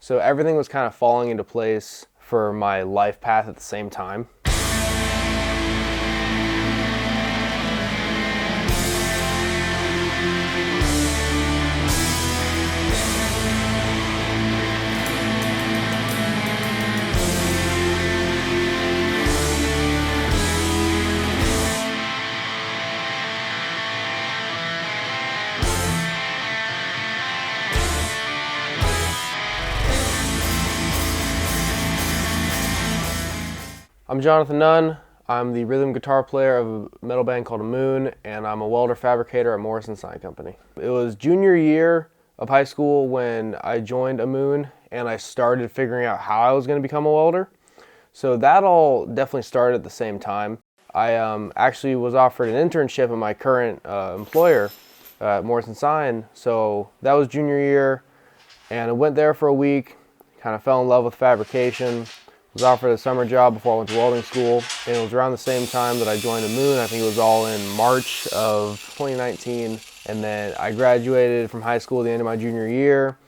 So everything was kind of falling into place for my life path at the same time. I'm Johnathon Nunn. I'm the rhythm guitar player of a metal band called Amun, and I'm a welder fabricator at Morrison Sign Company. It was junior year of high school when I joined Amun, and I started figuring out how I was going to become a welder. So that all definitely started at the same time. I actually was offered an internship at my current employer at Morrison Sign, so that was junior year, and I went there for a week, kind of fell in love with fabrication. Was offered a summer job before I went to welding school, and it was around the same time that I joined Amun. I think it was all in March of 2019, and then I graduated from high school at the end of my junior year,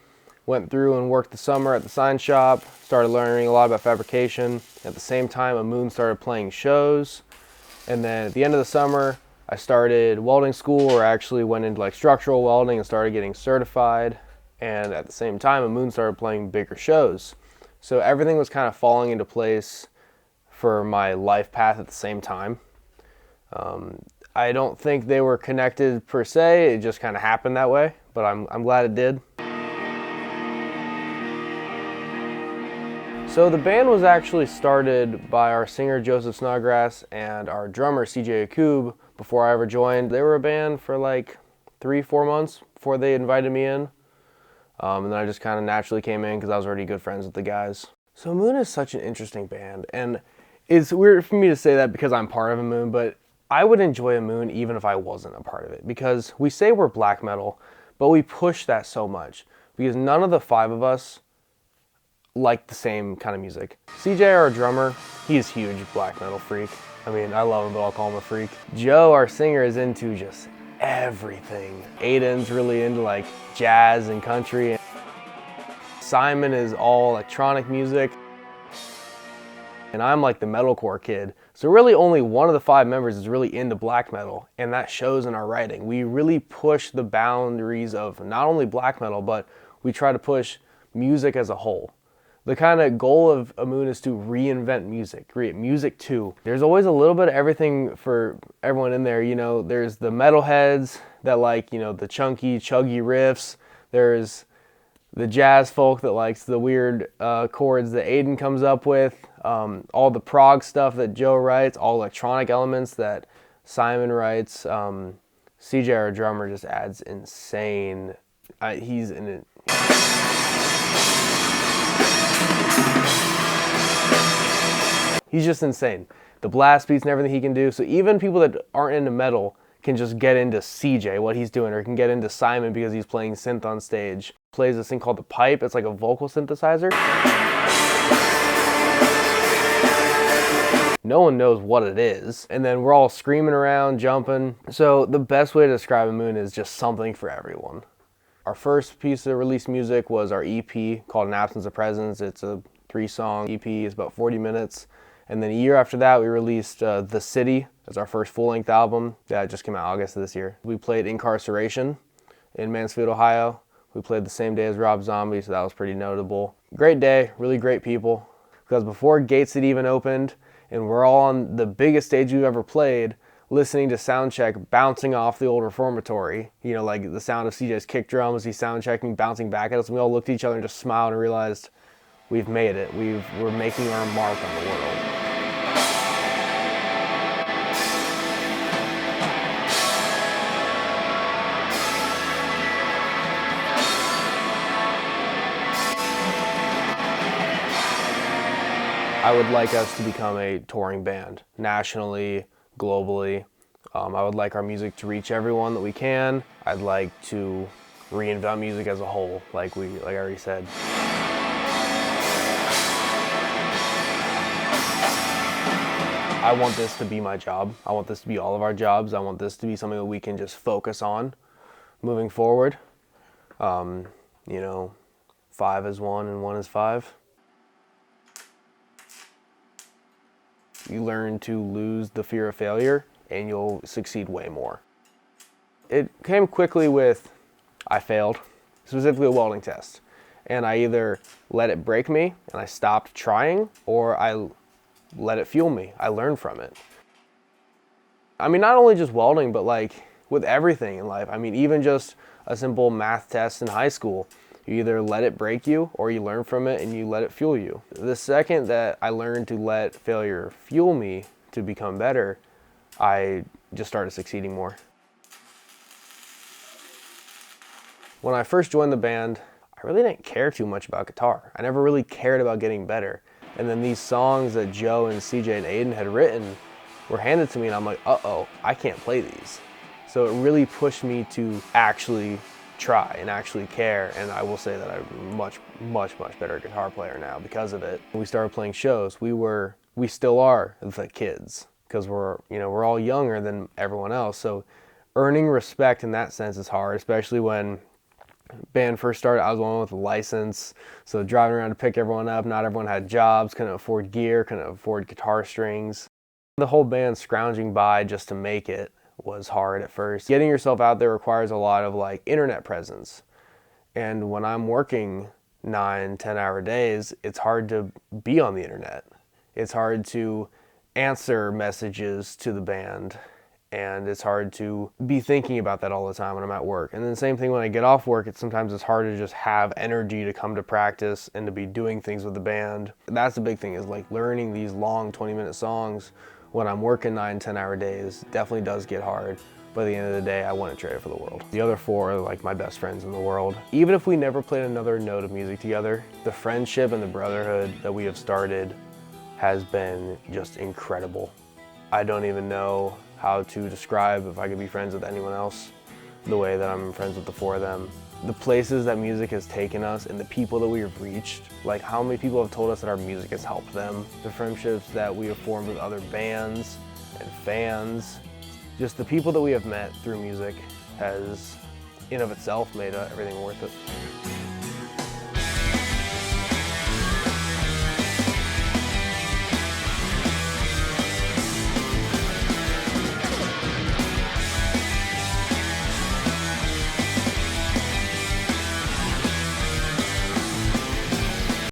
went through and worked the summer at the sign shop, started learning a lot about fabrication. At the same time, Amun started playing shows, and then at the end of the summer, I started welding school, or actually went into like structural welding and started getting certified, and at the same time, Amun started playing bigger shows. So everything was kind of falling into place for my life path at the same time. I don't think they were connected per se, it just kind of happened that way, but I'm glad it did. So the band was actually started by our singer Joseph Snodgrass and our drummer CJ Akub before I ever joined. They were a band for like 3-4 months before they invited me in. And then I just kind of naturally came in because I was already good friends with the guys. So Amun is such an interesting band, and it's weird for me to say that because I'm part of Amun, but I would enjoy Amun even if I wasn't a part of it, because we say we're black metal, but we push that so much because none of the 5 of us like the same kind of music. CJ, our drummer, he's a huge black metal freak. I mean, I love him, but I'll call him a freak. Joe, our singer, is into just everything. Aiden's really into like jazz and country. Simon is all electronic music. And I'm like the metalcore kid. So really only one of the 5 members is really into black metal, and that shows in our writing. We really push the boundaries of not only black metal, but we try to push music as a whole. The kind of goal of Amun is to reinvent music, create music too. There's always a little bit of everything for everyone in there. You know, there's the metalheads that like, you know, the chunky, chuggy riffs. There's the jazz folk that likes the weird chords that Aiden comes up with. All the prog stuff that Joe writes, all electronic elements that Simon writes. CJ, our drummer, just adds insane. He's in it. He's just insane. The blast beats and everything he can do. So even people that aren't into metal can just get into CJ, what he's doing, or can get into Simon because he's playing synth on stage. Plays this thing called the pipe. It's like a vocal synthesizer. No one knows what it is. And then we're all screaming around, jumping. So the best way to describe Amun is just something for everyone. Our first piece of released music was our EP called An Absence of Presence. It's a 3-song EP. It's about 40 minutes. And then a year after that, we released The City as our first full-length album. That just came out August of this year. We played Incarceration in Mansfield, Ohio. We played the same day as Rob Zombie, so that was pretty notable. Great day, really great people. Because before gates had even opened, and we're all on the biggest stage we've ever played, listening to soundcheck bouncing off the old reformatory. You know, like the sound of CJ's kick drum as he's soundchecking, bouncing back at us. And we all looked at each other and just smiled and realized we've made it. We're making our mark on the world. I would like us to become a touring band, nationally, globally. I would like our music to reach everyone that we can. I'd like to reinvent music as a whole, like I already said. I want this to be my job. I want this to be all of our jobs. I want this to be something that we can just focus on moving forward. You know, 5 is 1 and 1 is 5. You learn to lose the fear of failure and you'll succeed way more. It came quickly with, I failed, specifically a welding test. And I either let it break me and I stopped trying, or I let it fuel me. I learned from it. I mean, not only just welding, but like with everything in life. I mean, even just a simple math test in high school. You either let it break you or you learn from it and you let it fuel you. The second that I learned to let failure fuel me to become better, I just started succeeding more. When I first joined the band, I really didn't care too much about guitar. I never really cared about getting better. And then these songs that Joe and CJ and Aiden had written were handed to me and I'm like, uh-oh, I can't play these. So it really pushed me to actually try and actually care, and I will say that I'm a much better guitar player now because of it. When we started playing shows, we still are the kids because we're all younger than everyone else. So earning respect in that sense is hard, especially when band first started. I was the one with a license, so driving around to pick everyone up. Not everyone had jobs, couldn't afford gear, couldn't afford guitar strings. The whole band scrounging by just to make it was hard at first. Getting yourself out there requires a lot of like internet presence. And when I'm working 9-10-hour days, it's hard to be on the internet. It's hard to answer messages to the band. And it's hard to be thinking about that all the time when I'm at work. And then the same thing when I get off work, sometimes it's hard to just have energy to come to practice and to be doing things with the band. That's the big thing, is like learning these long 20-minute songs when I'm working 9-10-hour days definitely does get hard. But at the end of the day, I wouldn't trade it for the world. The other 4 are like my best friends in the world. Even if we never played another note of music together, the friendship and the brotherhood that we have started has been just incredible. I don't even know how to describe, if I could be friends with anyone else, the way that I'm friends with the 4 of them. The places that music has taken us and the people that we have reached, like how many people have told us that our music has helped them, the friendships that we have formed with other bands and fans, just the people that we have met through music has in of itself made everything worth it.